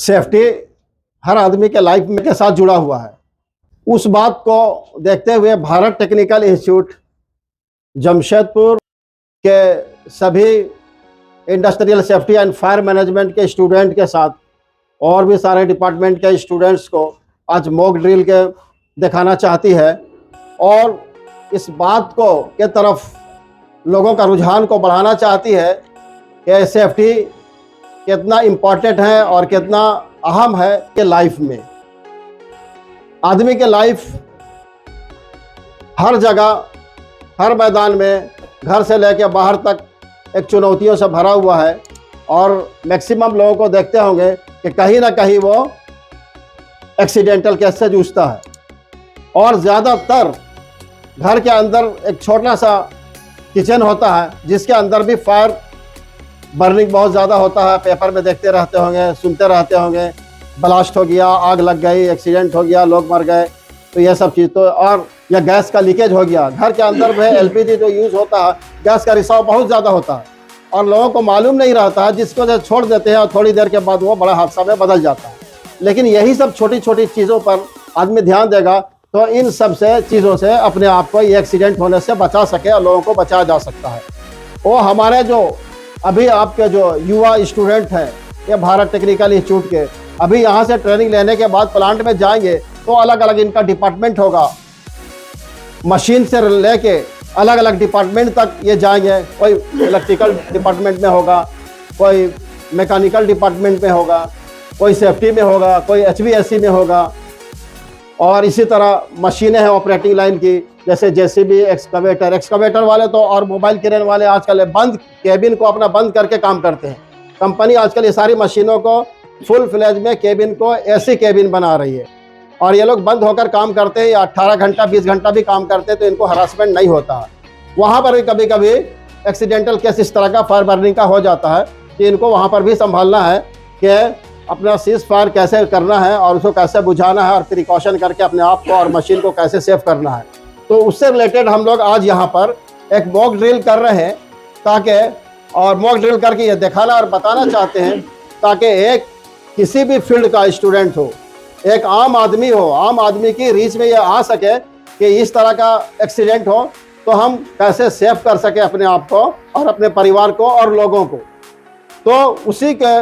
Safety हर आदमी के life में के साथ जुड़ा हुआ है। उस बात को देखते हुए भारत टेक्निकल इंस्टीट्यूट जमशेदपुर के सभी industrial safety and fire management के स्टूडेंट के साथ और भी सारे डिपार्टमेंट के स्टूडेंट्स को आज मॉक ड्रिल के दिखाना चाहती है और इस बात को के तरफ लोगों का रुझान को बढ़ाना चाहती है कि सेफ्टी कितना इम्पोर्टेंट है और कितना अहम है कि लाइफ में आदमी के लाइफ हर जगह हर मैदान में घर से लेकर बाहर तक एक चुनौतियों से भरा हुआ है और मैक्सिमम लोगों को देखते होंगे कि कहीं ना कहीं वो एक्सीडेंटल केस से जूझता है और ज़्यादातर घर के अंदर एक छोटा सा किचन होता है जिसके अंदर भी फायर बर्निंग बहुत ज़्यादा होता है। पेपर में देखते रहते होंगे, सुनते रहते होंगे, ब्लास्ट हो गया, आग लग गई, एक्सीडेंट हो गया, लोग मर गए, तो ये सब चीज़ तो और या गैस का लीकेज हो गया। घर के अंदर में एलपीजी जो यूज़ होता है, गैस का रिसाव बहुत ज़्यादा होता है और लोगों को मालूम नहीं रहता है, जिसको जो छोड़ देते हैं और थोड़ी देर के बाद वो बड़ा हादसा में बदल जाता है। लेकिन यही सब छोटी छोटी चीज़ों पर आदमी ध्यान देगा तो इन सब से चीज़ों से अपने आप को ये एक्सीडेंट होने से बचा सके और लोगों को बचाया जा सकता है। वो हमारे जो अभी आपके जो युवा स्टूडेंट हैं ये भारत टेक्निकल इंस्टीट्यूट के अभी यहाँ से ट्रेनिंग लेने के बाद प्लांट में जाएंगे तो अलग अलग इनका डिपार्टमेंट होगा, मशीन से लेके अलग अलग डिपार्टमेंट तक ये जाएंगे। कोई इलेक्ट्रिकल डिपार्टमेंट में होगा, कोई मैकेनिकल डिपार्टमेंट में होगा, कोई सेफ्टी में होगा, कोई HVAC में होगा और इसी तरह मशीनें हैं ऑपरेटिंग लाइन की जैसे जेसीबी, एक्सकवेटर वाले तो और मोबाइल क्रेन वाले आजकल बंद केबिन को अपना बंद करके काम करते हैं। कंपनी आजकल ये सारी मशीनों को फुल फ्लेज में केबिन को ऐसी केबिन बना रही है और ये लोग बंद होकर काम करते हैं या 18 घंटा 20 घंटा भी काम करते हैं तो इनको हरासमेंट नहीं होता है। वहाँ पर भी कभी कभी एक्सीडेंटल केस इस तरह का फायर बर्निंग का हो जाता है कि इनको वहाँ पर भी संभालना है कि अपना सीज फायर कैसे करना है और उसको कैसे बुझाना है और प्रिकॉशन करके अपने आप को और मशीन को कैसे सेव करना है। तो उससे रिलेटेड हम लोग आज यहाँ पर एक मॉक ड्रिल कर रहे हैं ताकि और मॉक ड्रिल करके ये दिखाना और बताना चाहते हैं ताकि एक किसी भी फील्ड का स्टूडेंट हो, एक आम आदमी हो, आम आदमी की रीच में ये आ सके कि इस तरह का एक्सीडेंट हो तो हम कैसे सेव कर सके अपने आप को और अपने परिवार को और लोगों को। तो उसी के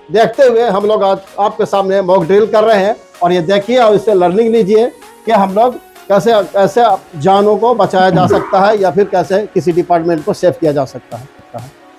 देखते हुए हम लोग आज आपके सामने मॉक ड्रिल कर रहे हैं और ये देखिए और इससे लर्निंग लीजिए कि हम लोग कैसे कैसे जानों को बचाया जा सकता है या फिर कैसे किसी डिपार्टमेंट को सेव किया जा सकता है।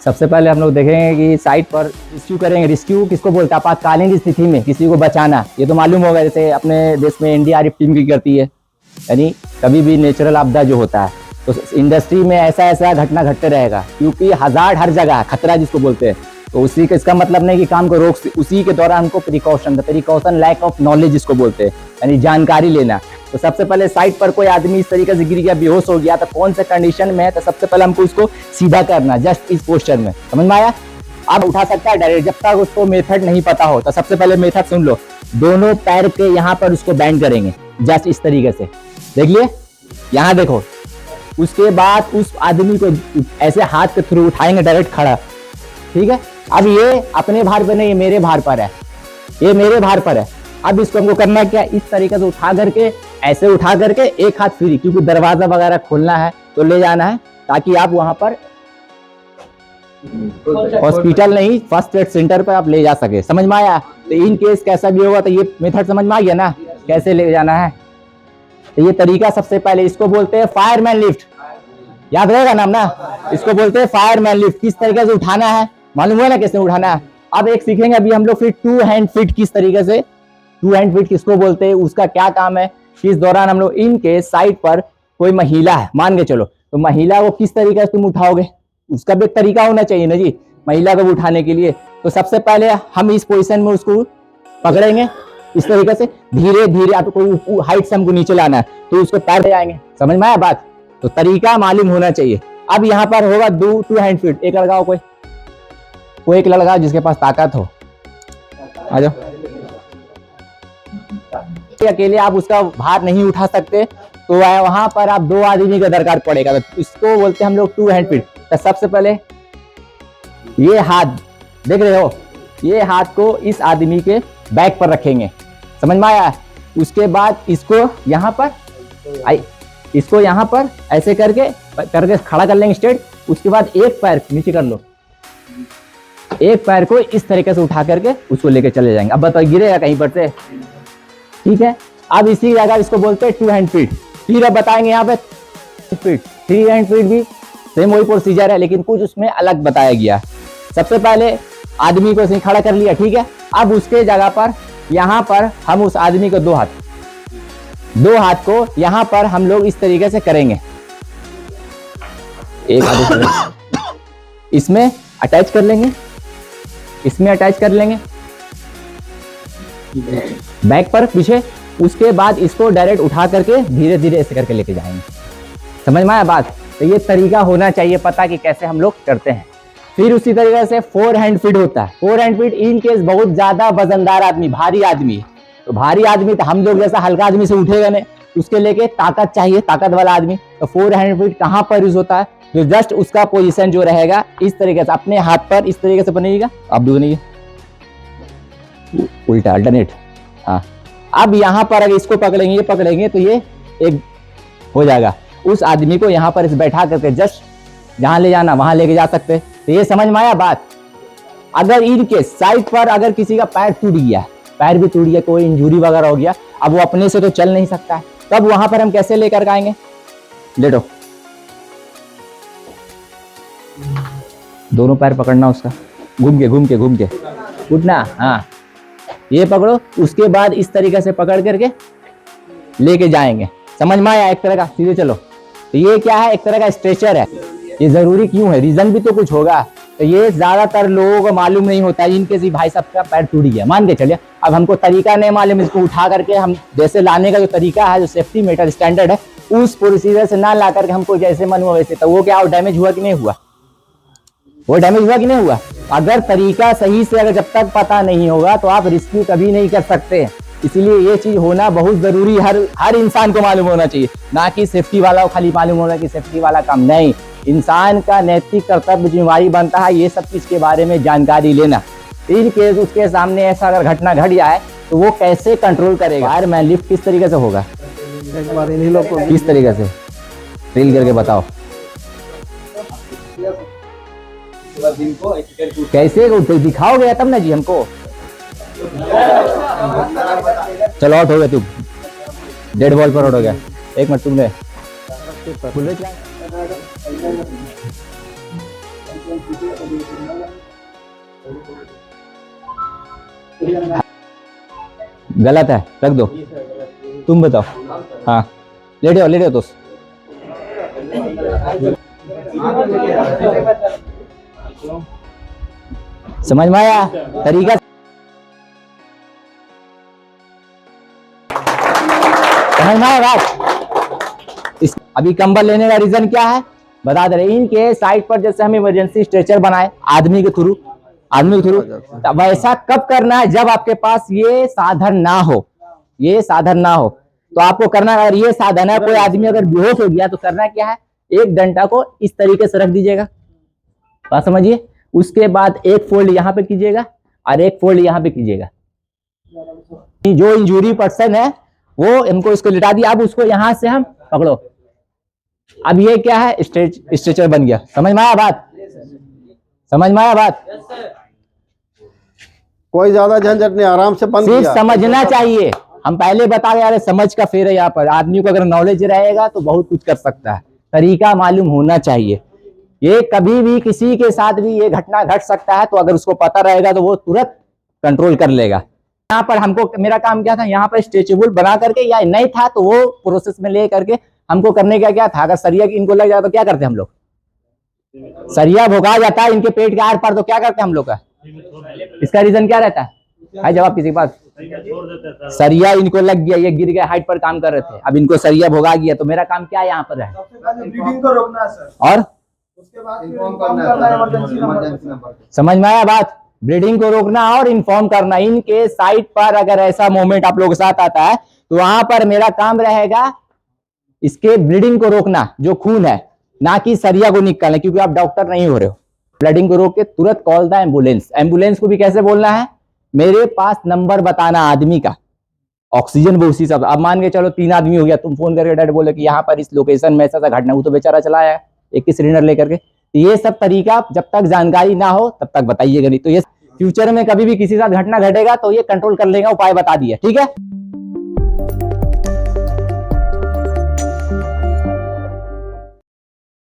सबसे पहले हम लोग देखेंगे कि साइट पर रेस्क्यू करेंगे। रेस्क्यू किसको बोलते हैं? आपातकालीन स्थिति में किसी को बचाना, ये तो मालूम होगा। जैसे अपने देश में NDRF टीम की करती है, यानी कभी भी नेचुरल आपदा जो होता है तो इंडस्ट्री में ऐसा घटना घटते रहेगा क्योंकि हजार्ड हर जगह खतरा जिसको बोलते हैं। तो उसी का इसका मतलब नहीं कि काम को रोक, उसी के दौरान हमको प्रिकॉशन लैक ऑफ नॉलेज जिसको बोलते हैं, यानी जानकारी लेना। तो सबसे पहले साइट पर कोई आदमी इस तरीके से गिर गया, बेहोश हो गया, तो कौन से कंडीशन में है तो सबसे पहले हमको उसको सीधा करना, जस्ट इस पोस्चर में। समझ में आया? अब उठा सकता है डायरेक्ट, जब तक उसको मेथड नहीं पता हो। तो सबसे पहले मेथड सुन लो, दोनों पैर के यहाँ पर उसको बैंड करेंगे जस्ट इस तरीके से, देख लिए यहाँ देखो। उसके बाद उस आदमी को ऐसे हाथ के थ्रू उठाएंगे डायरेक्ट खड़ा, ठीक है। अब ये अपने भार पर नहीं, ये मेरे भार पर है, ये मेरे भार पर है। अब इसको हमको करना क्या, इस तरीके से उठा करके, ऐसे उठा करके एक हाथ फ्री, क्योंकि दरवाजा वगैरह खोलना है तो ले जाना है ताकि आप वहां पर हॉस्पिटल नहीं फर्स्ट एड सेंटर पर आप ले जा सके। समझ में आया? तो इन केस कैसा भी होगा तो ये मेथड समझ में आ गया ना, कैसे ले जाना है। तो ये तरीका सबसे पहले, इसको बोलते हैं फायरमैन लिफ्ट, याद रहेगा नाम ना, इसको बोलते हैं फायरमैन लिफ्ट। किस तरीके से उठाना है मालूम हुआ ना, कैसे उठाना है। अब एक सीखेंगे अभी हम लोग फिर 2 हैंड फिट, किस तरीके से 2 हैंड फिट किसको बोलते हैं, उसका क्या काम है। इस दौरान हम लोग इनके साइड पर कोई महिला है मान के चलो, तो महिला को किस तरीके से तुम उठाओगे, उसका भी एक तरीका होना चाहिए ना जी महिला को उठाने के लिए। तो सबसे पहले हम इस पोजीशन में उसको पकड़ेंगे इस तरीके से, धीरे धीरे आपको हाइट से हमको नीचे लाना है तो उसको पैर ले जाएंगे। समझ में आया बात? तो तरीका मालूम होना चाहिए। अब यहाँ पर होगा 2 हैंड फिट, एक लगाओ, कोई एक लड़का जिसके पास ताकत हो, आ जाओ। अकेले आप उसका भार नहीं उठा सकते तो वहां पर आप 2 आदमी का दरकार पड़ेगा। तो इसको बोलते हैं हम लोग 2 हैंड फिट। तो सबसे पहले ये हाथ देख रहे हो, ये हाथ को इस आदमी के बैक पर रखेंगे, समझ में आया। उसके बाद इसको यहाँ पर इसको यहाँ पर ऐसे करके खड़ा कर लेंगे स्ट्रेट। उसके बाद एक पैर नीचे कर लो, एक पैर को इस तरीके से उठा करके उसको लेके चले जाएंगे। अब बताओ गिरेगा कहीं पर से, ठीक है। अब इसी जगह इसको बोलते हैं 2 हैंड फीट। फिर अब बताएंगे यहाँ पे फीट, 3 हैंड फीट भी सेम वही प्रोसीजर है, लेकिन कुछ उसमें अलग बताया गया। सबसे पहले आदमी को ऐसे खड़ा कर लिया, ठीक है। अब उसके जगह पर यहाँ पर हम उस आदमी को 2 हाथ को यहाँ पर हम लोग इस तरीके से करेंगे। एक हाथ इसमें अटैच कर लेंगे, इसमें अटैच कर लेंगे बैक पर पीछे। उसके बाद इसको डायरेक्ट उठा करके धीरे धीरे ऐसे करके लेके जाएंगे, समझ में आया बात। तो ये तरीका होना चाहिए पता कि कैसे हम लोग करते हैं। फिर उसी तरीके से 4 हैंड फीट होता है। 4 हैंड फीट इन केस बहुत ज्यादा वजनदार आदमी, भारी आदमी, तो भारी आदमी तो हम लोग जैसा हल्का आदमी से उठेगा नहीं, उसके लेके ताकत चाहिए, ताकत वाला आदमी। तो 4 हैंड फीट कहाँ पर यूज होता है, जो जस्ट उसका पोजीशन जो रहेगा इस तरीके से अपने हाथ पर इस तरीके से बनेगा। अब भी बनेगा उल्टा अल्टरनेट। हाँ, अब यहाँ पर अगर इसको पकड़ेंगे तो ये एक हो जाएगा। उस आदमी को यहाँ पर इस बैठा करके जस्ट जहां ले जाना वहां लेके जा सकते हैं। तो ये समझ में आया बात। अगर इनके साइड पर अगर किसी का पैर टूट गया, पैर भी टूट गया, कोई इंजरी वगैरह हो गया, अब वो अपने से तो चल नहीं सकता है, तब वहां पर हम कैसे लेकर आएंगे। लेटो, दोनों पैर पकड़ना उसका, घूम के उठना। हाँ, ये पकड़ो। उसके बाद इस तरीके से पकड़ करके लेके जाएंगे, समझ में आया। एक तरह का सीधे चलो। तो ये क्या है, एक तरह का स्ट्रेचर है। ये जरूरी क्यों है, रीजन भी तो कुछ होगा। तो ये ज्यादातर लोगों को मालूम नहीं होता है। इनके सी भाई सबका पैर टूट गया मान के चलिए, अब हमको तरीका नहीं मालूम, इसको उठा करके हम जैसे लाने का जो तरीका है, जो सेफ्टी मेथड स्टैंडर्ड है, उस प्रोसीजर से ना ला करके हमको जैसे मन हुआ वैसे, तो वो क्या डैमेज हुआ कि नहीं हुआ, वो डैमेज हुआ कि नहीं हुआ। अगर तरीका सही से अगर जब तक पता नहीं होगा तो आप रेस्क्यू कभी नहीं कर सकते। इसीलिए ये चीज होना बहुत जरूरी, हर इंसान को मालूम होना चाहिए, ना कि सेफ्टी वाला को खाली मालूम होना कि सेफ्टी वाला काम नहीं। इंसान का नैतिक कर्तव्य जिम्मेवारी बनता है ये सब चीज के बारे में जानकारी लेना। इन केस उसके सामने ऐसा अगर घटना घट जाए तो वो कैसे कंट्रोल करेगा। फायरमैन लिफ्ट किस तरीके से होगा, एक बार इन्हीं लोग को किस तरीके से ड्रिल करके बताओ कैसे दिखाओगे तब ना जी हमको। चलो आउट हो गया, तू डेड बॉल पर आउट हो गया। एक मिनट तुमने गलत है, रख दो। तुम बताओ। हाँ, लेटे हो दोस्त। समझ में आया तरीका। समझ में आया बात। अभी कंबल लेने का रीजन क्या है बता दे रहे। इनके साइड पर जैसे हम इमरजेंसी स्ट्रेचर बनाए आदमी के थ्रू, वैसा कब करना है, जब आपके पास ये साधन ना हो, ये साधन ना हो तो आपको करना। अगर ये साधन है, कोई आदमी अगर बेहोश हो गया तो करना क्या है, एक डंडा को इस तरीके से रख दीजिएगा, बात समझिए। उसके बाद एक फोल्ड यहाँ पे कीजिएगा और एक फोल्ड यहाँ पे कीजिएगा। जो इंजूरी पर्सन है वो इनको इसको लिटा दिया, अब उसको यहां से हम पकड़ो। अब ये क्या है, स्ट्रेचर बन गया। समझ में आया बात, समझ में आया बात। कोई ज्यादा झंझट नहीं, आराम से बंद सिर्फ किया। समझना चाहिए। हम पहले बता रहे यार, समझ का फेर है यहाँ पर। आदमी को अगर नॉलेज रहेगा तो बहुत कुछ कर सकता है, तरीका मालूम होना चाहिए। ये कभी भी किसी के साथ भी ये घटना घट सकता है, तो अगर उसको पता रहेगा तो वो तुरंत कंट्रोल कर लेगा। यहाँ पर हमको, मेरा काम क्या था, यहाँ पर स्ट्रेचेबल बना करके, या नहीं था तो वो प्रोसेस में ले करके हमको करने का क्या था। अगर सरिया इनको लग जाए तो क्या करते हम लोग, सरिया भोगा जाता है इनके पेट के आर पार, तो क्या करते हम लोग का, इसका रीजन क्या रहता है जवाब किसी के पास। सरिया इनको लग गया, ये गिर गया, हाइट पर काम कर रहे थे, अब इनको सरिया भोगा गया, तो मेरा काम क्या यहाँ पर है, ब्लीडिंग को रोकना है सर, और उसके बाद इन्फॉर्म करना है इमरजेंसी नंबर। समझ में आया बात। ब्लीडिंग को रोकना और इन्फॉर्म करना। इनके साइड पर अगर ऐसा मोमेंट आप लोगों के साथ आता है तो वहां पर मेरा काम रहेगा इसके ब्लीडिंग को रोकना, जो खून है, ना कि सरिया को निकालना, क्योंकि आप डॉक्टर नहीं हो रहे हो। ब्लडिंग को रोक के तुरंत कॉल द एम्बुलेंस। एम्बुलेंस को भी कैसे बोलना है, मेरे पास नंबर बताना आदमी का, ऑक्सीजन वो उसी सब। अब मान के चलो 3 आदमी हो गया, तुम फोन करके डायरेक्ट बोले कि यहाँ पर इस लोकेशन में ऐसा घटना, वो तो बेचारा चला आया एक ही सिलेंडर लेकर के। तो ये सब तरीका जब तक जानकारी ना हो तब तक बताइएगा नहीं। तो ये फ्यूचर में कभी भी किसी के साथ घटना घटेगा तो ये कंट्रोल कर लेगा, उपाय बता दिया, ठीक है।